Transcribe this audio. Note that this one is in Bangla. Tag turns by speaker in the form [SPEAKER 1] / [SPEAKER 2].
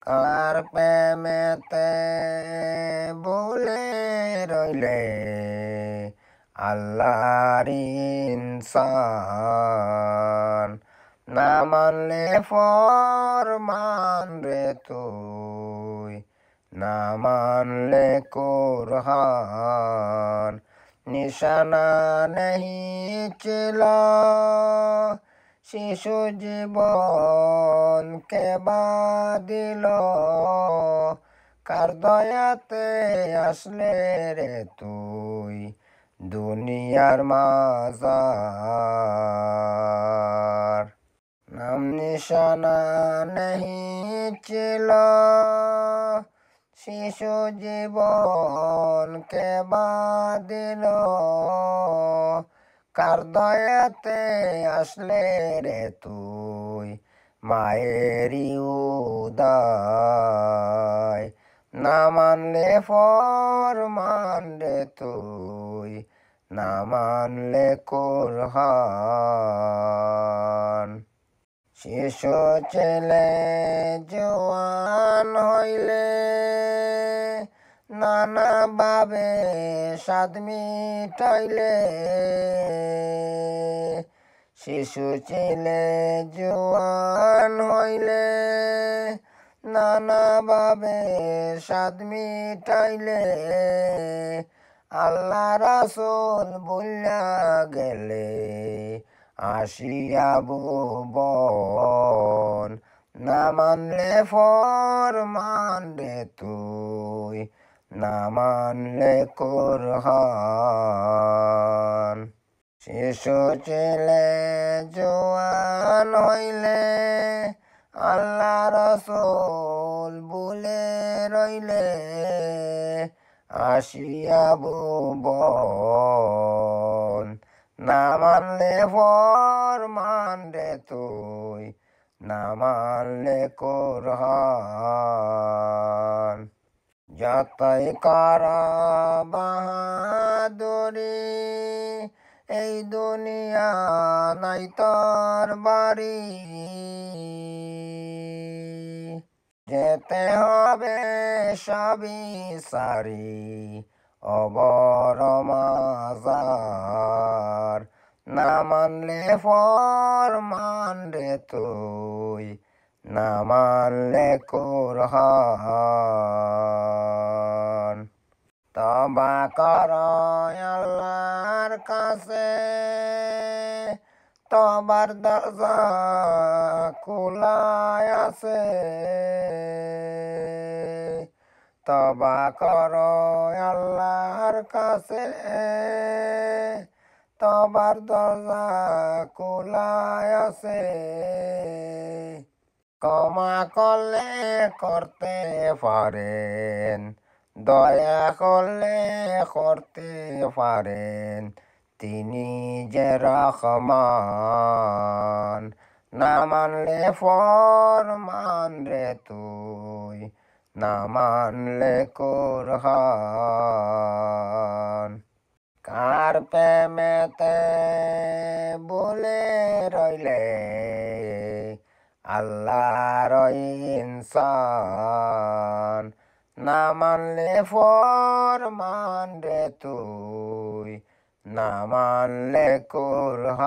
[SPEAKER 1] কার প্রেমেতে ভুলে রইলে আল্লাহর ইনসান। না মানলে ফরমান রে তুই, না মানলে কুরআন। নিশানা নেহি ছিল শিশু জীবন কে বাদিল, কার দয়াতে আসলে রে তুই দুনিয়ার মাঝার। নাম নিশানা নেহি ছিল শিশু জীবন কে বাদিল, কার দয়াতে আসলে রে তুই মায়েরই উদয়। না মানলে ফরমান রে তুই, না মানলে কুরআন। শিশু ছেলে জওয়ান হইলে নানা ভাবে স্বাদ মিটাইলে। শিশু ছেলে জওয়ান হইলে নানা ভাবে স্বাদ মিটাইলে, আল্লাহ রাসূল ভুলিয়া গেলে আসিয়া ভুবন। না মানলে ফরমান রে তুই, না মানলে কুরআন। শিশু ছেলে জওয়ান হইলে আল্লাহ রাসূল ভুলে রইলে আসিয়া ভুবন। না মানলে ফরমান রে তুই, না মানলে কুরআন। যতই কর বাহাদুরি এই দুনিয়া নাই তোর বাড়ি, যেতে হবে সবই সারি অবর মাজার। না মানলে ফরমান রে তুই, না মানলে কুরআন। তওবা কর আল্লাহর কাছে, তওবার দরজা খোলা আছে। তওবা কর আল্লাহর কাছে, তওবার দরজা খোলা আছে। ক্ষমা করলে করতে পারেন, দয়া করলে করতে পারেন, তিনি যে রহমান। না মানলে ফরমান রে তুই, না মানলে কুরআন। কার প্রেমেতে ভুলে রইলে আল্লাহর ইনসান। না মানলে ফরমান রে তুই, না মানলে কুরআন।